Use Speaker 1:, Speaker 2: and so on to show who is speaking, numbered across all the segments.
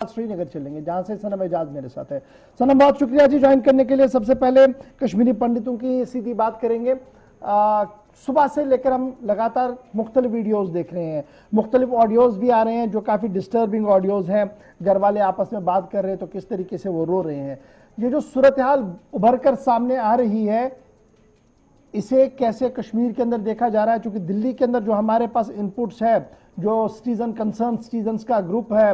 Speaker 1: श्रीनगर चलेंगे जहां से सनम एजाज मेरे साथ है। सनम, बहुत शुक्रिया जी ज्वाइन करने के लिए। सबसे पहले कश्मीरी पंडितों की सीधी बात करेंगे। सुबह से लेकर हम लगातार मुख्तलिफ वीडियोस देख रहे हैं, मुख्तलिफ ऑडियोज भी आ रहे हैं जो काफ़ी डिस्टर्बिंग ऑडियोज हैं। घर वाले आपस में बात कर रहे हैं तो किस तरीके से वो रो रहे हैं। ये जो सूरत हाल उभर कर सामने आ रही है, इसे कैसे कश्मीर के अंदर देखा जा रहा है? क्योंकि दिल्ली के अंदर जो हमारे पास इनपुट्स है, जो सिटीजन कंसर्न सिटीजन्स का ग्रुप है,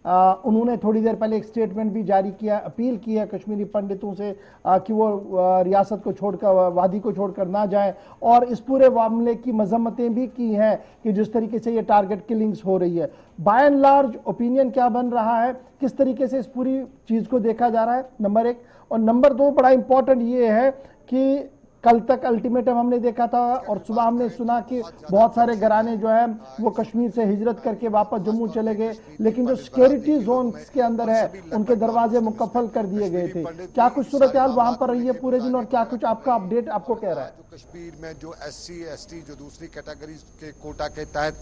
Speaker 1: उन्होंने थोड़ी देर पहले एक स्टेटमेंट भी जारी किया, अपील की है कश्मीरी पंडितों से कि वो रियासत को छोड़कर, वादी को छोड़कर ना जाएं, और इस पूरे मामले की मजम्मतें भी की हैं कि जिस तरीके से ये टारगेट किलिंग्स हो रही है। बाय एंड लार्ज ओपिनियन क्या बन रहा है, किस तरीके से इस पूरी चीज को देखा जा रहा है, नंबर एक। और नंबर दो, बड़ा इंपॉर्टेंट ये है कि कल तक अल्टीमेटम हमने देखा था और सुबह हमने सुना कि बहुत सारे घराने जो है वो कश्मीर से हिजरत करके वापस जम्मू चले गए, लेकिन जो सिक्योरिटी जोन के अंदर है उनके दरवाजे मुकफ्फल कर दिए गए थे। क्या कुछ सूरत हाल वहां पर रही है पूरे दिन, और क्या कुछ आपका अपडेट आपको कह रहा है?
Speaker 2: कश्मीर में जो SC ST जो दूसरी कैटेगरी के कोटा के तहत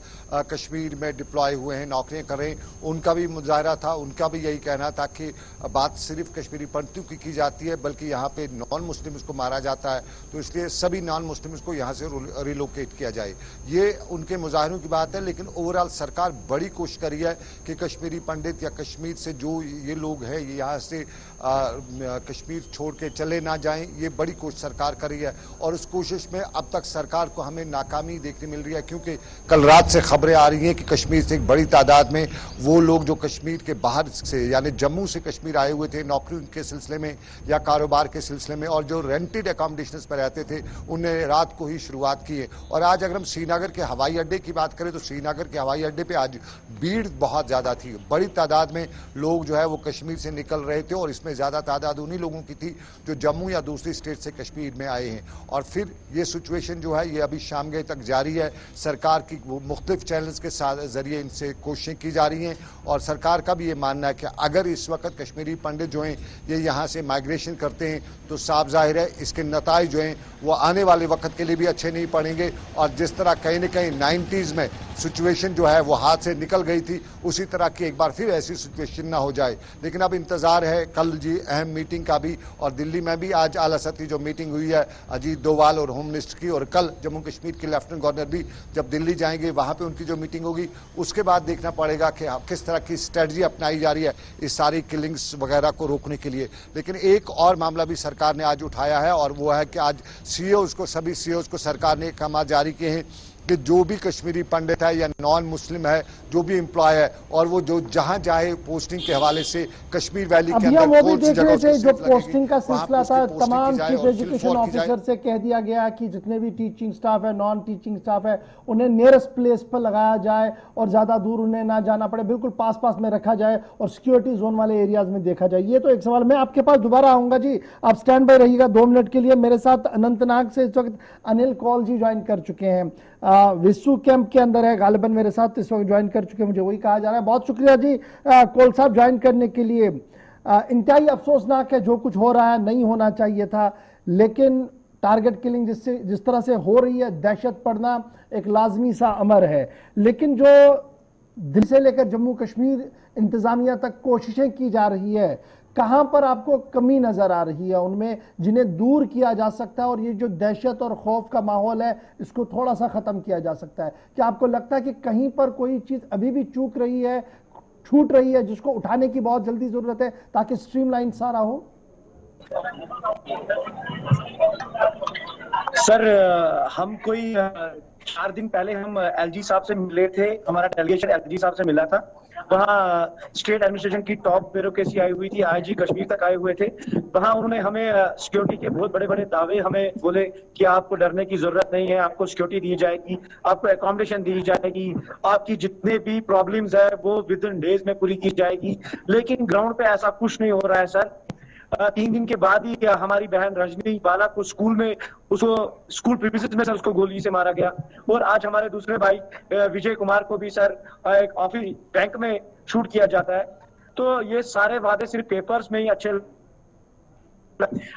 Speaker 2: कश्मीर में डिप्लॉय हुए हैं, नौकरियां कर रहे हैं, उनका भी मुजाहरा था। उनका भी यही कहना था कि बात सिर्फ कश्मीरी पंडितों की जाती है, बल्कि यहाँ पे नॉन मुस्लिम्स को मारा जाता है, तो इसलिए सभी नॉन मुस्लिम्स को यहाँ से रिलोकेट किया जाए। ये उनके मुजाहरों की बात है, लेकिन ओवरऑल सरकार बड़ी कोशिश करी है कि कश्मीरी पंडित या कश्मीर से जो ये लोग हैं ये यहाँ से कश्मीर छोड़ के चले ना जाएं। ये बड़ी कोशिश सरकार कर रही है, और उस कोशिश में अब तक सरकार को हमें नाकामी देखने मिल रही है, क्योंकि कल रात से खबरें आ रही हैं कि कश्मीर से एक बड़ी तादाद में वो लोग जो कश्मीर के बाहर से यानी जम्मू से कश्मीर आए हुए थे नौकरी के सिलसिले में या कारोबार के सिलसिले में, और जो रेंटेड अकोमोडेशंस पर रहते थे, उन्हें रात को ही शुरुआत की है। और आज अगर हम श्रीनगर के हवाई अड्डे की बात करें तो श्रीनगर के हवाई अड्डे पे आज भीड़ बहुत ज्यादा थी, बड़ी तादाद में लोग जो है वो कश्मीर से निकल रहे थे, और इसमें ज्यादा तादाद उन्हीं लोगों की थी जो जम्मू या दूसरी स्टेट से कश्मीर में आए हैं। और फिर ये सिचुएशन जो है ये अभी शाम गए तक जारी है। सरकार की मुख्तलिफ चैनल्स के जरिए इनसे कोशिशें की जा रही हैं, और सरकार का भी ये मानना है कि अगर इस वक्त कश्मीरी पंडित जो हैं ये यहाँ से माइग्रेशन करते हैं तो साफ जाहिर है इसके नताइज जो हैं वो आने वाले वक्त के लिए भी अच्छे नहीं पड़ेंगे। और जिस तरह कहीं न कहीं 90s में सिचुएशन जो है वो हाथ से निकल गई थी, उसी तरह की एक बार फिर ऐसी सिचुएशन ना हो जाए। लेकिन अब इंतजार है कल जी अहम मीटिंग का भी, और दिल्ली में भी आज आला सतही जो मीटिंग हुई है अजीत डोवाल और होम मिनिस्टर की, और कल जम्मू कश्मीर के लेफ्टिनेंट गवर्नर भी जब दिल्ली जाएंगे वहां पे उनकी जो मीटिंग होगी, उसके बाद देखना पड़ेगा कि किस तरह की स्ट्रेटजी अपनाई जा रही है इस सारी किलिंग्स वगैरह को रोकने के लिए। लेकिन एक और मामला भी सरकार ने आज उठाया है, और वो है कि आज CEOs को, सभी CEOs को सरकार ने कमा जारी किए हैं कि जो भी कश्मीरी पंडित है या नॉन मुस्लिम है, जो भी एम्प्लॉय है, और वो जो जहां जाए पोस्टिंग के हवाले से कश्मीर वैली के अंदर
Speaker 1: वो भी देख रहे थे जो पोस्टिंग का सिलसिला था, तमाम चीफ एजुकेशन ऑफिसर से कह दिया गया कि जितने भी टीचिंग स्टाफ है, नॉन टीचिंग स्टाफ है, उन्हें नियरेस्ट प्लेस पर लगाया जाए और ज्यादा दूर उन्हें ना जाना पड़े, बिल्कुल पास पास में रखा जाए और सिक्योरिटी जोन वाले एरियाज में देखा जाए। ये तो एक सवाल। मैं आपके पास दोबारा आऊंगा जी, आप स्टैंड बाय रहिएगा 2 मिनट के लिए। मेरे साथ अनंतनाग से इस वक्त अनिल कौल जी ज्वाइन कर चुके हैं, विसु कैंप के अंदर है, गालिबन मेरे साथ इस वक्त ज्वाइन कर चुके हैं, मुझे वही कहा जा रहा है। बहुत शुक्रिया जी कौल साहब ज्वाइन करने के लिए। इंतहाई अफसोसनाक है जो कुछ हो रहा है, नहीं होना चाहिए था, लेकिन टारगेट किलिंग जिस तरह से हो रही है, दहशत पड़ना एक लाजमी सा अमर है। लेकिन जो दिल्ली से लेकर जम्मू कश्मीर इंतजामिया तक कोशिशें की जा रही है, कहां पर आपको कमी नजर आ रही है उनमें जिन्हें दूर किया जा सकता है, और ये जो दहशत और खौफ का माहौल है इसको थोड़ा सा खत्म किया जा सकता है? क्या आपको लगता है कि कहीं पर कोई चीज अभी भी चूक रही है, छूट रही है, जिसको उठाने की बहुत जल्दी जरूरत है ताकि स्ट्रीमलाइन सारा हो?
Speaker 3: सर, हम कोई 4 दिन पहले हम LG साहब से मिले थे, हमारा डेलीगेशन LG साहब से मिला था। वहाँ स्टेट एडमिनिस्ट्रेशन की टॉप ब्यूरोक्रेसी आई हुई थी, IG कश्मीर तक आए हुए थे। वहाँ उन्होंने हमें सिक्योरिटी के बहुत बड़े बड़े दावे हमें बोले कि आपको डरने की जरूरत नहीं है, आपको सिक्योरिटी दी जाएगी, आपको अकोमोडेशन दी जाएगी, आपकी जितने भी प्रॉब्लम्स है वो विद इन डेज में पूरी की जाएगी। लेकिन ग्राउंड पे ऐसा कुछ नहीं हो रहा है सर। 3 दिन के बाद ही हमारी बहन रजनी बाला को उसको स्कूल प्रीमिसेस में सर उसको गोली से मारा गया, और आज हमारे दूसरे भाई विजय कुमार को भी सर एक ऑफिस बैंक में शूट किया जाता है। तो ये सारे वादे सिर्फ पेपर्स में ही अच्छे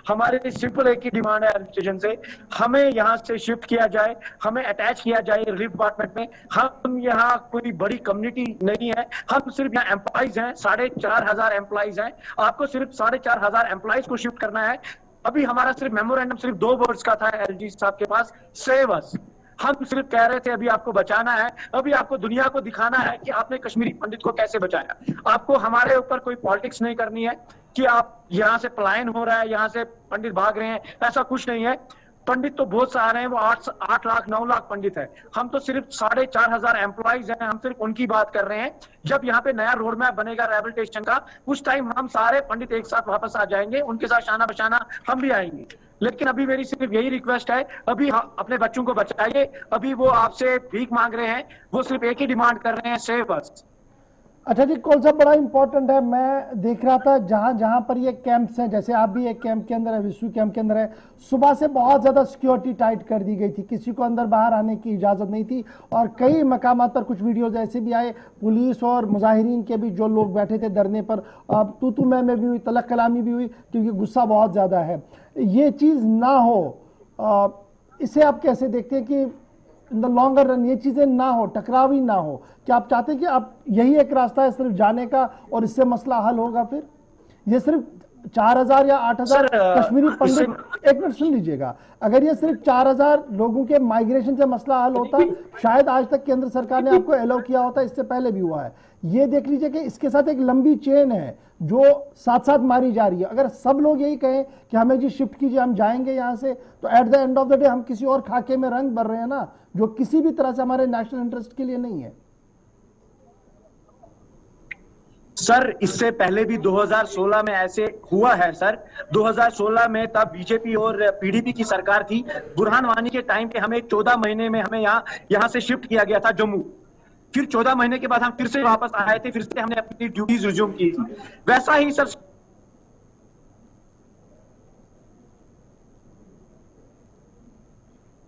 Speaker 3: हमारे सिंपल एक ही डिमांड है एडमिनिस्ट्रेशन से, हमें यहाँ से शिफ्ट किया जाए, हमें अटैच किया जाए रिलीफ डिपार्टमेंट में। हम यहाँ कोई बड़ी कम्युनिटी नहीं है, हम सिर्फ यहाँ एम्प्लॉइज हैं, 4,500 एम्प्लॉइज हैं। आपको सिर्फ 4,500 एम्प्लॉइज को शिफ्ट करना है। अभी हमारा सिर्फ मेमोरेंडम सिर्फ 2 वर्ड्स का था एलजी साहब के पास, सेव अस। हम सिर्फ कह रहे थे अभी आपको बचाना है, अभी आपको दुनिया को दिखाना है कि आपने कश्मीरी पंडित को कैसे बचाया। आपको हमारे ऊपर कोई पॉलिटिक्स नहीं करनी है कि आप यहाँ से पलायन हो रहा है, यहाँ से पंडित भाग रहे हैं, ऐसा कुछ नहीं है। पंडित तो बहुत सारे हैं, वो 8 लाख 9 लाख पंडित है। हम तो सिर्फ 4,500 एम्प्लॉइज हैं, हम सिर्फ उनकी बात कर रहे हैं। जब यहाँ पे नया रोड मैप बनेगा रिहैबिलिटेशन का, उस टाइम हम सारे पंडित एक साथ वापस आ जाएंगे, उनके साथ शाना बशाना हम भी आएंगे। लेकिन अभी मेरी सिर्फ यही रिक्वेस्ट है, अभी अपने बच्चों को बचाइए। अभी वो आपसे भीख मांग रहे हैं, वो सिर्फ एक ही डिमांड कर रहे हैं, सेव अस।
Speaker 1: अच्छा जी, कौन सा बड़ा इंपॉर्टेंट है, मैं देख रहा था जहां जहां पर ये कैंप्स हैं, जैसे आप भी एक कैंप के अंदर है, विश्व कैंप के अंदर है, सुबह से बहुत ज्यादा सिक्योरिटी टाइट कर दी गई थी, किसी को अंदर बाहर आने की इजाजत नहीं थी। और कई मकामात पर कुछ वीडियोज ऐसे भी आए, पुलिस और मुजाहिरीन के भी जो लोग बैठे थे धरने पर, तू मैं भी हुई, तलक कलामी भी हुई, क्योंकि गुस्सा बहुत ज्यादा है। ये चीज ना हो, इसे आप कैसे देखते हैं कि इन द लॉन्गर रन ये चीजें ना हो, टकराव ही ना हो? क्या आप चाहते हैं कि आप यही एक रास्ता है सिर्फ जाने का और इससे मसला हल होगा? फिर ये सिर्फ 4,000 या 8,000 कश्मीरी पंडित, एक मिनट सुन लीजिएगा, अगर ये सिर्फ 4,000 लोगों के माइग्रेशन से मसला हल होता, शायद आज तक केंद्र सरकार ने आपको अलाउ किया होता, इससे पहले भी हुआ है। ये देख लीजिए कि इसके साथ एक लंबी चेन है जो साथ साथ मारी जा रही है। अगर सब लोग यही कहें कि हमें जी शिफ्ट कीजिए, हम जाएंगे यहां से, तो at the end of the day हम किसी और खाके में रंग भर रहे हैं ना, जो किसी भी तरह से हमारे नेशनल इंटरेस्ट के लिए नहीं है।
Speaker 3: सर इससे पहले भी 2016 में ऐसे हुआ है सर। 2016 में तब बीजेपी और पीडीपी की सरकार थी। बुरहान वानी के टाइम पे हमें 14 महीने में हमें यहाँ से शिफ्ट किया गया था जम्मू। फिर 14 महीने के बाद हम फिर से वापस आए थे, फिर से हमने अपनी ड्यूटीज रिज्यूम की थी। वैसा ही सर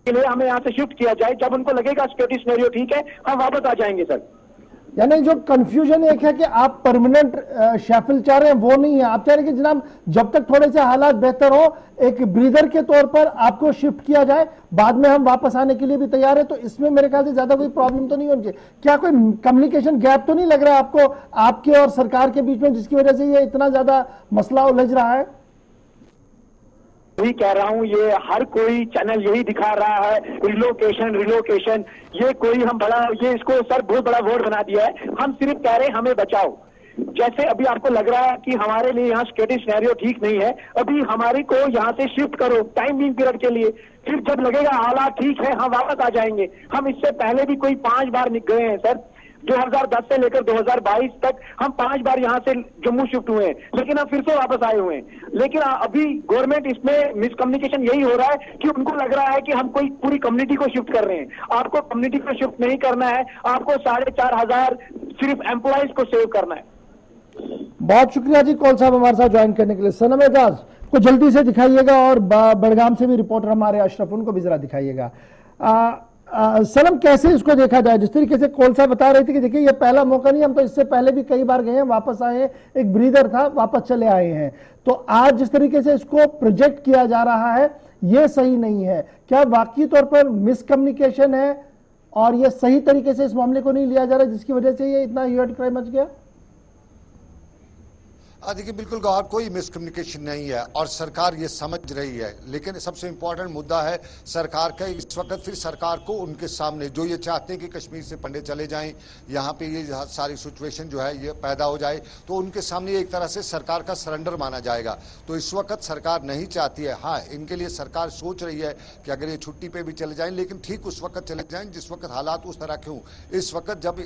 Speaker 3: के लिए हमें यहाँ से शिफ्ट किया जाए, जब उनको लगेगा सिक्योरिटी सिनेरियो ठीक है हम वापस आ जाएंगे सर।
Speaker 1: यानी जो कंफ्यूजन एक है कि आप परमानेंट शैफिल चाह रहे हैं, वो नहीं है। आप चाह रहे हैं कि जनाब जब तक थोड़े से हालात बेहतर हो, एक ब्रीदर के तौर पर आपको शिफ्ट किया जाए, बाद में हम वापस आने के लिए भी तैयार है। तो इसमें मेरे ख्याल से ज्यादा कोई प्रॉब्लम तो नहीं होनी चाहिए। क्या कोई कम्युनिकेशन गैप तो नहीं लग रहा है आपको आपके और सरकार के बीच में, जिसकी वजह से ये इतना ज्यादा मसला उलझ रहा है?
Speaker 3: यही कह रहा हूँ, ये हर कोई चैनल यही दिखा रहा है, रिलोकेशन। ये कोई हम बड़ा, ये इसको सर बहुत बड़ा वर्ड बना दिया है। हम सिर्फ कह रहे हैं हमें बचाओ। जैसे अभी आपको लग रहा है कि हमारे लिए यहाँ सिक्योरिटी सिनेरियो ठीक नहीं है, अभी हमारे को यहाँ से शिफ्ट करो टाइमिंग पीरियड के लिए, फिर जब लगेगा हालात ठीक है हम वापस आ जाएंगे। हम इससे पहले भी कोई 5 बार गए हैं सर। 2010 से लेकर 2022 तक हम 5 बार यहाँ से जम्मू शिफ्ट हुए हैं, लेकिन हम फिर से वापस आए हुए हैं। लेकिन अभी गवर्नमेंट इसमें मिसकम्युनिकेशन यही हो रहा है कि उनको लग रहा है कि हम कोई पूरी कम्युनिटी को शिफ्ट कर रहे हैं। आपको कम्युनिटी को शिफ्ट नहीं करना है, आपको 4,500 सिर्फ एम्प्लॉइज को सेव करना है।
Speaker 1: बहुत शुक्रिया जी कौल साहब हमारे साथ ज्वाइन करने के लिए। सनम एजाज को जल्दी से दिखाइएगा और बड़गाम से भी रिपोर्टर हमारे अशरफ, उनको भी जरा दिखाइएगा। सनम, कैसे इसको देखा जाए? जिस तरीके से कौल साहब बता रहे थे कि देखिए ये पहला मौका नहीं, हम तो इससे पहले भी कई बार गए हैं, वापस आए हैं, एक ब्रीदर था, वापस चले आए हैं। तो आज जिस तरीके से इसको प्रोजेक्ट किया जा रहा है ये सही नहीं है। क्या वाकई तौर पर मिसकम्युनिकेशन है और ये सही तरीके से इस मामले को नहीं लिया जा रहा, जिसकी वजह से ये इतना ह्यू एंड क्राई मच गया?
Speaker 2: देखिए बिल्कुल गौर, कोई मिसकम्युनिकेशन नहीं है और सरकार ये समझ रही है। लेकिन सबसे इंपॉर्टेंट मुद्दा है सरकार का इस वक्त, फिर सरकार को उनके सामने जो ये चाहते हैं कि कश्मीर से पंडित चले जाएं, यहाँ पे ये सारी सिचुएशन जो है ये पैदा हो जाए, तो उनके सामने एक तरह से सरकार का सरेंडर माना जाएगा। तो इस वक्त सरकार नहीं चाहती है। हाँ, इनके लिए सरकार सोच रही है कि अगर ये छुट्टी पे भी चले जाएं, लेकिन ठीक उस वक्त चले जाएं जिस वक्त हालात उस तरह के हों। इस वक्त जब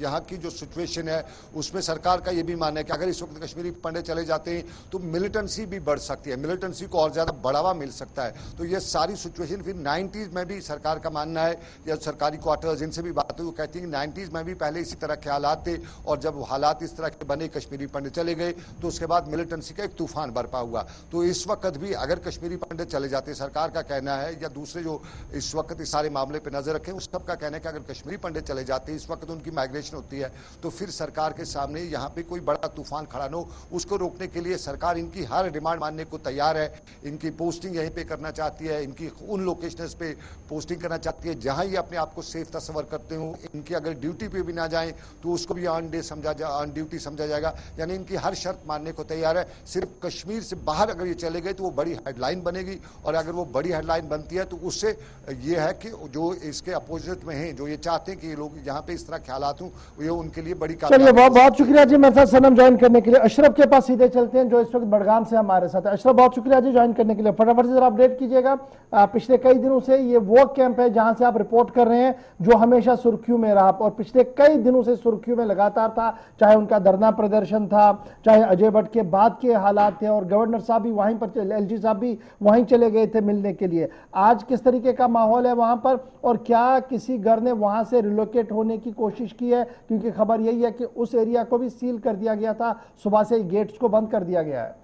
Speaker 2: यहाँ की जो सिचुएशन है उसमें सरकार का ये भी मानना है कि अगर इस वक्त कश्मीरी पंडित चले जाते हैं तो मिलिटेंसी भी बढ़ सकती है, मिलिटेंसी को और ज्यादा बढ़ावा मिल सकता है। तो ये सारी सिचुएशन फिर 90s में भी सरकार का मानना है, या सरकारी क्वार्टर्स जिनसे भी बात हुई वो कहती है कि 90s में भी पहले इसी तरह के हालात थे और जब हालात इस तरह के बने, कश्मीरी पंडित चले गए, तो उसके बाद मिलिटेंसी का एक तूफान बरपा हुआ। तो इस वक्त भी अगर कश्मीरी पंडित चले जाते, सरकार का कहना है या दूसरे जो इस वक्त इस सारे मामले पर नजर रखें उस सबका कहना है कि अगर कश्मीरी पंडित चले जाते, इस वक्त उनकी माइग्रेशन होती है, तो फिर सरकार के सामने यहाँ पे कोई बड़ा तूफान खड़ा न हो, उसको रोकने के लिए सरकार इनकी हर डिमांड मानने को तैयार है। इनकी पोस्टिंग यहीं पे करना चाहती है, इनकी उन लोकेशंस पे पोस्टिंग करना चाहती है जहां ये अपने आप को सेफ तस्वर करते हो। इनकी अगर ड्यूटी पे भी ना जाएं तो उसको भी ऑन ड्यूटी समझा जाएगा। यानी इनकी हर शर्त मानने को तैयार है। सिर्फ कश्मीर से बाहर अगर ये चले गए तो वो बड़ी हेडलाइन बनेगी, और अगर वो बड़ी हेडलाइन बनती है तो उससे ये है कि जो इसके अपोजिट में हैं, जो ये चाहते हैं कि ये लोग यहाँ पे इस तरह ख्यालात हों, ये उनके लिए बड़ी
Speaker 1: चलिए बहुत बहुत शुक्रिया जी मेरे साथ सनम ज्वाइन करने के लिए। अशरफ के पास सीधे चलते हैं जो इस वक्त बड़गाम से हमारे साथ है। अशरफ बहुत शुक्रिया जी ज्वाइन करने के लिए। फटाफट से जरा अपडेट कीजिएगा, पिछले कई दिनों से ये वो कैंप है जहां से आप रिपोर्ट कर रहे हैं जो हमेशा सुर्खियों में रहा और पिछले कई दिनों से सुर्खियों में लगातार था, चाहे उनका धरना प्रदर्शन था, चाहे अजय भट्ट के बाद के हालात थे, और गवर्नर साहब भी वहीं पर, एलजी साहब भी वहीं चले गए थे मिलने के लिए। आज किस तरीके का माहौल है वहां पर, और क्या किसी घर ने वहां से रिलोकेट होने की कोशिश की है? क्योंकि खबर यही है कि उस एरिया को भी सील कर दिया गया था, सुबह से गेट्स को बंद कर दिया गया है।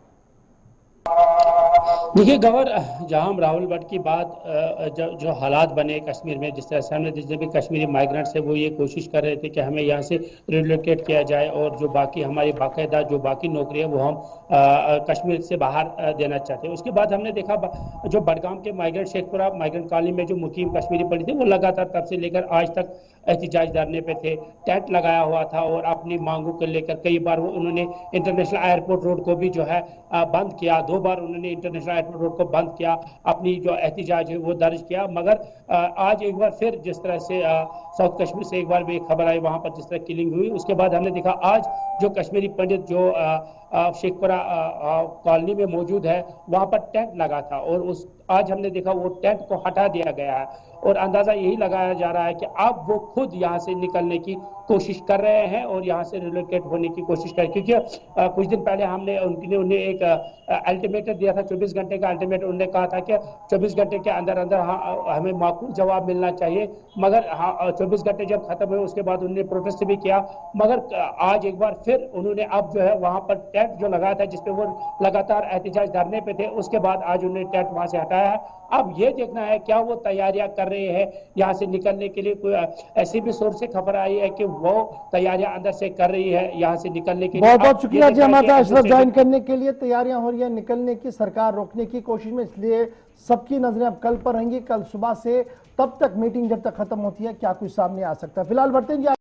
Speaker 4: देखिए गवर, जहां हम राहुल भट्ट की बात, जो हालात बने कश्मीर में, जिस तरह से हमने जितने भी कश्मीरी माइग्रेंट्स है वो ये कोशिश कर रहे थे कि हमें यहाँ से रिलोकेट किया जाए और जो बाकी हमारी बाकायदा जो बाकी नौकरी है वो हम कश्मीर से बाहर देना चाहते हैं। उसके बाद हमने देखा जो बडगाम के माइग्रेंट शेखपुरा माइग्रेंट कॉलोनी में जो मुकीम कश्मीरी पड़ी थे वो लगातार तब से लेकर आज तक एहतिजाज धरने पे थे, टेंट लगाया हुआ था और अपनी मांगों को लेकर कई बार वो उन्होंने इंटरनेशनल एयरपोर्ट रोड को भी जो है बंद किया। 2 बार उन्होंने इंटरनेशनल एयरपोर्ट रोड को बंद किया, अपनी जो एहतिजाज है वो दर्ज किया। मगर आज एक बार फिर जिस तरह से साउथ कश्मीर से एक बार भी एक खबर आई वहां पर जिस तरह किलिंग हुई, उसके बाद हमने देखा आज जो कश्मीरी पंडित जो शेखपुरा कॉलोनी में मौजूद है वहां पर टेंट लगा था और उस आज हमने देखा वो टेंट को हटा दिया गया है और अंदाजा यही लगाया जा रहा है कि अब वो खुद यहाँ से निकलने की कोशिश कर रहे हैं और यहाँ से रिलोकेट होने की कोशिश कर, क्योंकि कुछ दिन पहले हमने उन्हें एक अल्टीमेटम दिया था, 24 घंटे का अल्टीमेटम। उन्होंने कहा था कि 24 घंटे के अंदर अंदर हमें माकूल जवाब मिलना चाहिए, मगर 24 घंटे जब खत्म हुए उसके बाद उन्होंने प्रोटेस्ट भी किया। मगर आज एक बार फिर उन्होंने अब जो है वहां पर टेंट जो लगाया था जिसपे वो लगातार एहतिजाज धरने पे थे, उसके बाद आज उन्होंने टेंट वहां से हटाया है। अब ये देखना है क्या वो तैयारियां कर रहे हैं यहाँ से निकलने के लिए। कोई ऐसी भी सोर्स से खबर आई है कि वो तैयारियां अंदर से कर रही है यहाँ से निकलने के लिए।
Speaker 1: बहुत बहुत शुक्रिया जी हमारे साथ अशरफ ज्वाइन करने के लिए। तैयारियां हो रही है निकलने की, सरकार रोकने की कोशिश में, इसलिए सबकी नजरें अब कल पर रहेंगी, कल सुबह से। तब तक मीटिंग जब तक खत्म होती है क्या कुछ सामने आ सकता है। फिलहाल बढ़ते हैं।